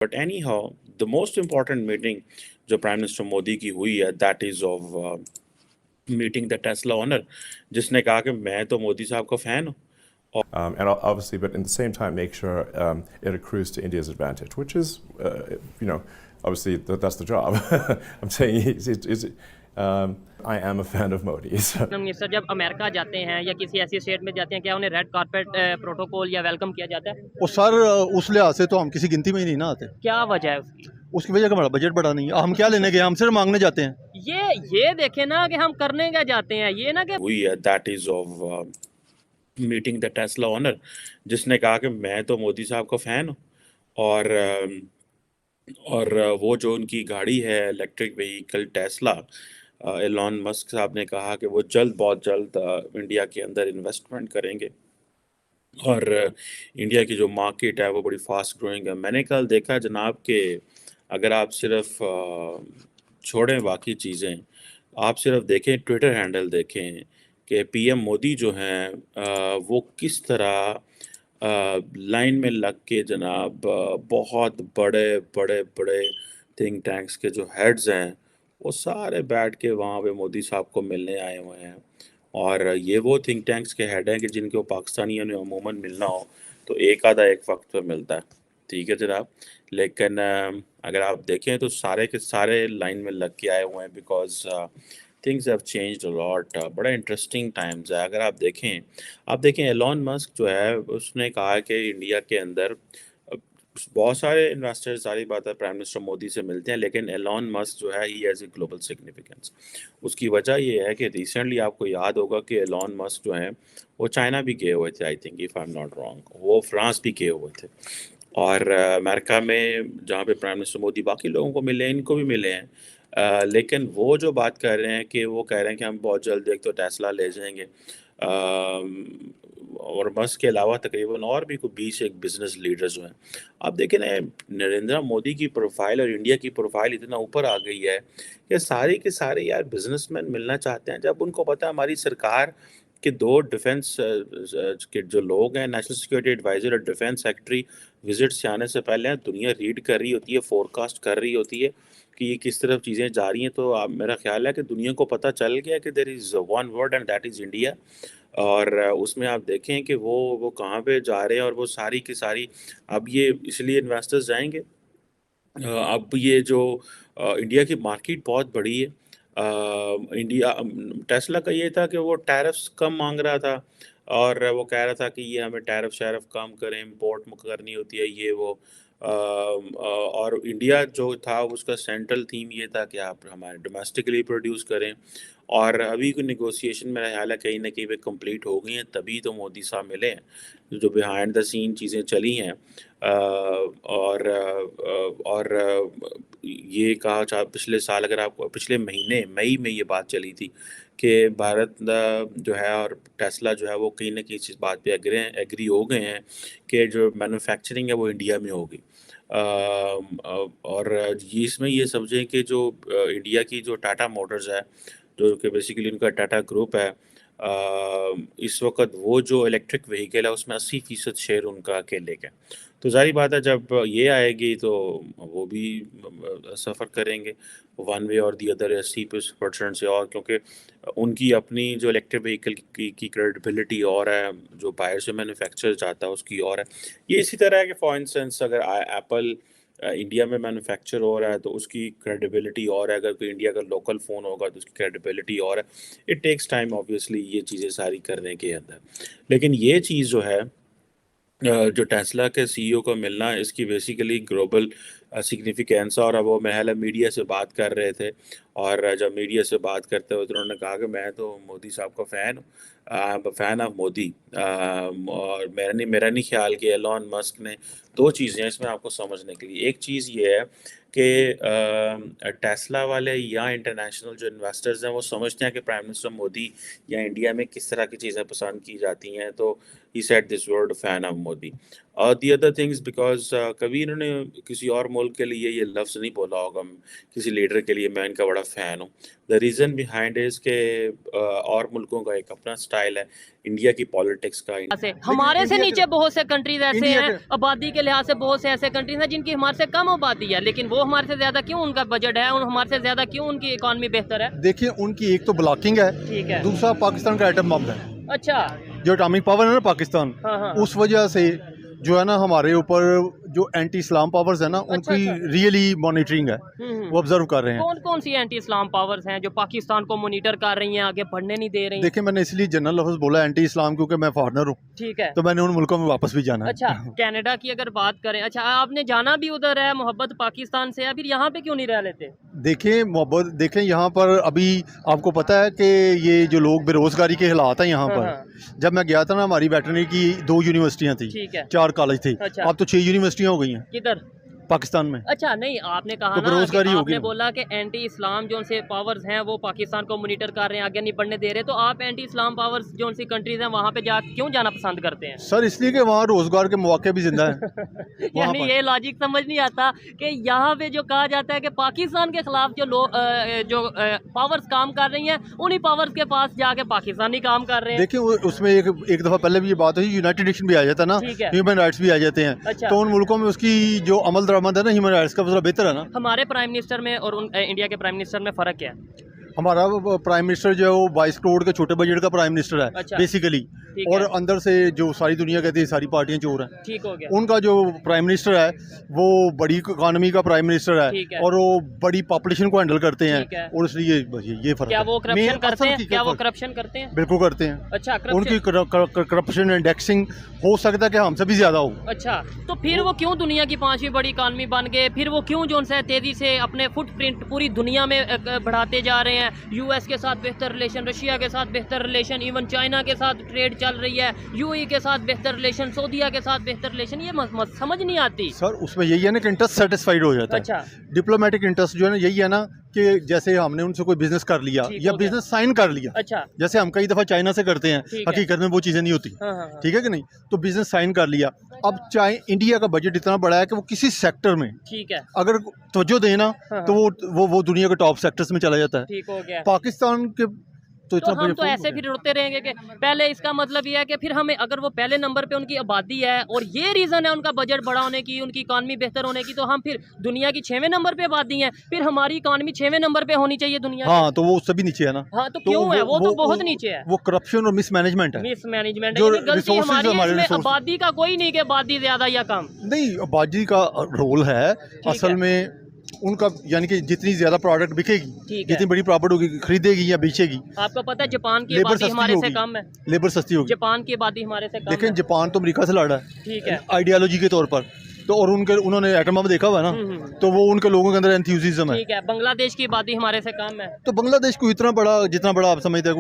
But anyhow, the most important meeting जो prime minister Modi की हुई है, that is of meeting the Tesla owner, जिसने कहा कि मैं तो मोदी साहब का फैन हूँ। And obviously, but at the same time, make sure it accrues to India's advantage, which is, obviously that's the job. I'm saying I am a fan of Modi. So. Minister जब America जाते हैं या किसी ऐसी state में जाते हैं, क्या उन्हें रेड कारपेट प्रोटोकॉल या वेलकम किया जाता है? और सर उस लिहाज से तो हम किसी गिनती में ही नहीं ना आते। क्या वजह है उसकी? उसकी वजह का हमारा बजट बड़ा नहीं है। हम क्या लेने गए, हम सिर्फ मांगने जाते हैं। ये देखें ना कि हम करने क्या जाते हैं, ये ना कि हुई है, that is of meeting the Tesla owner, जिसने कहा कि मैं तो मोदी साहब का फैन हूँ। और वो जो उनकी गाड़ी है electric vehicle Tesla, Elon Musk साहब ने कहा कि वो बहुत जल्द इंडिया के अंदर इन्वेस्टमेंट करेंगे और इंडिया की जो मार्केट है वो बड़ी फास्ट ग्रोइंग है। मैंने कल देखा जनाब कि अगर आप सिर्फ छोड़ें बाकी चीज़ें, आप सिर्फ देखें ट्विटर हैंडल देखें कि पीएम मोदी जो हैं वो किस तरह लाइन में लग के जनाब बहुत बड़े बड़े बड़े थिंक टैंक्स के जो हेड्स हैं वो सारे बैठ के वहाँ पे मोदी साहब को मिलने आए हुए हैं। और ये वो थिंक टैंक्स के हेड हैं कि जिनको पाकिस्तानियों ने अमूमन मिलना हो तो एक आधा एक वक्त पे मिलता है, ठीक है जनाब। लेकिन अगर आप देखें तो सारे के सारे लाइन में लग के आए हुए हैं, because things have changed a lot. बड़ा इंटरेस्टिंग टाइम्स है। अगर आप देखें एलॉन मस्क जो है उसने कहा कि इंडिया के अंदर बहुत सारे इन्वेस्टर्स, सारी बात है, प्राइम मिनिस्टर मोदी से मिलते हैं, लेकिन एलॉन मस्क जो है he has a global significance. उसकी वजह ये है कि रिसेंटली आपको याद होगा कि एलॉन मस्क जो हैं वो चाइना भी गए हुए थे, I think if I am not wrong, वो फ्रांस भी गए हुए थे। और अमेरिका में जहाँ पे प्राइम मिनिस्टर मोदी बाकी लोगों को मिले हैं, इनको भी मिले हैं। लेकिन वो जो बात कर रहे हैं कि वो कह रहे हैं कि हम बहुत जल्द एक तो टेस्ला ले जाएंगे, और मस्क के अलावा तकरीबन और भी कोई 20 एक बिजनेस लीडर्स जो हैं। आप देखें ना, नरेंद्र मोदी की प्रोफाइल और इंडिया की प्रोफाइल इतना ऊपर आ गई है कि सारे के सारे यार बिजनेसमैन मिलना चाहते हैं। जब उनको पता है हमारी सरकार के दो डिफेंस के जो लोग हैं, नेशनल सिक्योरिटी एडवाइजर और डिफेंस सेक्रेटरी, विजिट से आने से पहले दुनिया रीड कर रही होती है, फोरकास्ट कर रही होती है कि ये किस तरफ चीज़ें जा रही हैं। तो मेरा ख्याल है कि दुनिया को पता चल गया कि there is one word and that is India. और उसमें आप देखें कि वो कहाँ पे जा रहे हैं, और वो सारी की सारी अब ये इसलिए इन्वेस्टर्स जाएंगे। अब ये जो इंडिया की मार्केट बहुत बड़ी है। इंडिया टेस्ला का ये था कि वो टैरिफ्स कम मांग रहा था और वो कह रहा था कि ये हमें टैरिफ शैरिफ कम करें, इम्पोर्ट करनी होती है ये वो। और इंडिया जो था उसका सेंट्रल थीम ये था कि आप हमारे डोमेस्टिकली प्रोड्यूस करें। और अभी कोई नेगोशिएशन मेरा ख्याल है कहीं ना कहीं पे कंप्लीट हो गई हैं, तभी तो मोदी साहब मिले हैं। जो बिहाइंड द सीन चीज़ें चली हैं, और ये कहा पिछले साल, अगर आप पिछले महीने मई में ये बात चली थी कि भारत जो है और टेस्ला जो है वो कहीं ना कहीं इस बात पे एग्री हो गए हैं कि जो मैन्युफैक्चरिंग है वो इंडिया में होगी। और ये इसमें ये समझें कि जो इंडिया की जो टाटा मोटर्स है, जो कि बेसिकली उनका टाटा ग्रुप है, इस वक्त वो जो इलेक्ट्रिक व्हीकल है उसमें 80% शेयर उनका अकेले का है। तो ज़ाहिर बात है जब ये आएगी तो वो भी सफ़र करेंगे वन वे और दी अदर 80% से, और क्योंकि उनकी अपनी जो इलेक्ट्रिक व्हीकल की क्रेडिबिलिटी और है, जो बाहर से मैन्युफैक्चर जाता है उसकी और है। ये इसी तरह है कि फॉर इंस्टेंस अगर एप्पल इंडिया में मैन्युफैक्चर हो रहा है तो उसकी क्रेडिबिलिटी और है, अगर कोई इंडिया का लोकल फ़ोन होगा तो उसकी क्रेडिबिलिटी और है। इट टेक्स टाइम ऑब्वियसली ये चीज़ें सारी करने के अंदर। लेकिन ये चीज़ जो है जो टेस्ला के सीईओ को मिलना, इसकी बेसिकली ग्लोबल सिग्निफिकेंस। और अब वो महल मीडिया से बात कर रहे थे, और जब मीडिया से बात करते हुए तो उन्होंने कहा कि मैं तो मोदी साहब का फ़ैन हूँ, फ़ैन ऑफ मोदी। और मेरा नहीं ख्याल कि एलॉन मस्क ने, दो चीज़ें हैं इसमें आपको समझने के लिए। एक चीज़ ये है कि टेस्ला वाले या इंटरनेशनल जो इन्वेस्टर्स हैं वो समझते हैं कि प्राइम मिनिस्टर मोदी या इंडिया में किस तरह की चीज़ें पसंद की जाती हैं। तो he said this word fan of Modi. The other things because कभी इन्होंने किसी और मुल्क के लिए ये लफ्ज़ नहीं बोला होगा किसी लीडर के लिए मैं इनका बड़ा फ़ैन हूँ. द रीज़न बिहाइंड इज़ के और मुल्कों का एक अपना स्टाइल है, इंडिया की पॉलिटिक्स का. से हमारे से नीचे बहुत से कंट्रीज ऐसे इंडिया हैं, आबादी के लिहाज से बहुत से ऐसे कंट्रीज हैं जिनकी हमारे से कम आबादी है, लेकिन वो हमारे से ज्यादा क्यों उनका बजट है और हमारे से ज्यादा क्यों उनकी इकॉनमी बेहतर है? देखिए उनकी एक तो ब्लॉकिंग है, ठीक है. दूसरा पाकिस्तान का एटम बम है, अच्छा. जो एटॉमिक पावर है ना पाकिस्तान, हाँ. उस वजह से जो है ना हमारे ऊपर जो एंटी इस्लाम पावर्स है ना उनकी रियली मॉनिटरिंग है, वो ऑब्जर्व कर रहे हैं. कौन कौन सी एंटी इस्लाम पावर्स हैं जो पाकिस्तान को मॉनिटर कर रही हैं, आगे बढ़ने नहीं दे रही? देखिए मैंने इसलिए जनरल लफ्ज़ बोला एंटी इस्लाम क्योंकि मैं फॉरनर हूँ, ठीक है. तो मैंने उन मुल्कों में वापस भी जाना है. अच्छा, कनाडा की अगर बात करें, अच्छा आपने जाना भी उधर है, मोहब्बत पाकिस्तान से है, फिर यहाँ पे क्यों नहीं रह लेते? देखिए मोहब्बत, देखें यहाँ पर अभी आपको पता है कि ये जो लोग बेरोजगारी के हालात हैं यहाँ पर, जब मैं गया था ना हमारी वेटरनरी की 2 यूनिवर्सिटियाँ थी, ठीक है. 4 कॉलेज थे, अच्छा. अब तो 6 यूनिवर्सिटियाँ हो गई हैं किधर? पाकिस्तान में. अच्छा नहीं, आपने कहा तो ना बेरोजगारी कि होगी आपने ना. बोला कि एंटी इस्लाम जो से पावर्स हैं वो पाकिस्तान को मॉनिटर कर रहे हैं, आगे नहीं बढ़ने दे रहे, तो आप एंटी इस्लाम पावर्स जो सी कंट्रीज हैं वहाँ पे क्यों जाना पसंद करते हैं? सर इसलिए कि वहाँ रोजगार के मौके भी जिंदा है. यानी ये लॉजिक समझ नहीं आता कि यहाँ पे जो कहा जाता है कि पाकिस्तान के खिलाफ जो लोग जो पावर्स काम कर रही हैं, उन्हीं पावर्स के पास जाके पाकिस्तानी काम कर रहे हैं. देखिए उसमें एक दफ़ा पहले भी ये बात हुई, यूनाइटेड नेशन भी आ जाता है ना, ठीक है. ह्यूमन राइट्स भी आ जाते हैं. अच्छा. तो उन मुल्कों में उसकी जो अमल दरामद है ना ह्यूमन राइट्स का, थोड़ा बेहतर है ना. हमारे प्राइम मिनिस्टर में और इंडिया के प्राइम मिनिस्टर में फ़र्क क्या है? हमारा प्राइम मिनिस्टर जो है वो 22 करोड़ के छोटे बजट का प्राइम मिनिस्टर है. अच्छा. बेसिकली, और अंदर से जो सारी दुनिया कहती है सारी पार्टियां चोर हैं. ठीक हो गया. उनका जो प्राइम मिनिस्टर है वो बड़ी इकोनॉमी का प्राइम मिनिस्टर है, और वो बड़ी पॉपुलेशन को हैंडल करते हैं, और इसलिए ये फर्क क्या है. वो करप्शन करते हैं? क्या वो करप्शन करते हैं? बिल्कुल करते हैं. अच्छा, उनकी करप्शन इंडेक्सिंग हो सकता है कि हमसे भी ज्यादा हो. अच्छा, तो फिर वो क्यों दुनिया की 5वीं बड़ी इकानमी बन गए? फिर वो क्यों जो है तेजी से अपने फुटप्रिंट पूरी दुनिया में बढ़ाते जा रहे हैं? यूएस के साथ बेहतर रिलेशन, रशिया के साथ बेहतर रिलेशन, इवन चाइना के साथ ट्रेड चल रही है, यूएई के साथ बेहतर रिलेशन, सऊदीया के साथ बेहतर रिलेशन, ये समझ नहीं आती. सर उसमें यही है ना कि इंटरेस्ट सेटिस्फाइड हो जाता है. अच्छा. डिप्लोमेटिक इंटरेस्ट जो है ना यही है ना कि जैसे हमने उनसे कोई बिजनेस कर लिया या बिजनेस साइन कर लिया. अच्छा. जैसे हम कई दफ़ा चाइना से करते हैं, हकीकत में वो चीज़ें नहीं होती. ठीक है कि नहीं? तो बिजनेस साइन कर लिया. अब चाहे इंडिया का बजट इतना बड़ा है कि वो किसी सेक्टर में, ठीक है, अगर तवज्जो देना तो वो दुनिया के टॉप सेक्टर्स में चला जाता है. ठीक हो गया. पाकिस्तान के तो हम तो ऐसे फिर रोते रहेंगे कि पहले, इसका मतलब ये है कि फिर हमें, अगर वो पहले नंबर पे उनकी आबादी है और ये रीज़न है उनका बजट बड़ा होने की, उनकी इकॉनमी बेहतर होने की, तो हम फिर दुनिया की 6वें नंबर पे आबादी है, फिर हमारी इकॉनमी 6वें नंबर पे होनी चाहिए दुनिया. हाँ, तो वो उससे भी नीचे है ना. हाँ, तो क्यों है? वो तो बहुत नीचे है. वो करप्शन और मिसमैनेजमेंट है. मिसमैनेजमेंट है. गलती हमारी है इसमें. आबादी का कोई नहीं कि आबादी ज्यादा या कम नहीं, आबादी का रोल है असल में उनका, यानी कि जितनी ज्यादा प्रोडक्ट बिकेगी, जितनी बड़ी प्रॉपर्टी होगी, खरीदेगी या बेचेगी. आपको पता है जापान की आबादी हमारे से कम है. लेबर सस्ती होगी. जापान की आबादी हमारे से कम है. लेकिन जापान तो अमेरिका से लड़ा है, ठीक है, आइडियोलॉजी के तौर पर. तो और उन्होंने एटम बम देखा हुआ है ना, तो वो उनके लोगों के अंदर एंथुसियाज्म है. ठीक है. बांग्लादेश की आबादी हमारे से कम है. तो बांग्लादेश को इतना बड़ा, जितना बड़ा आप समझते हैं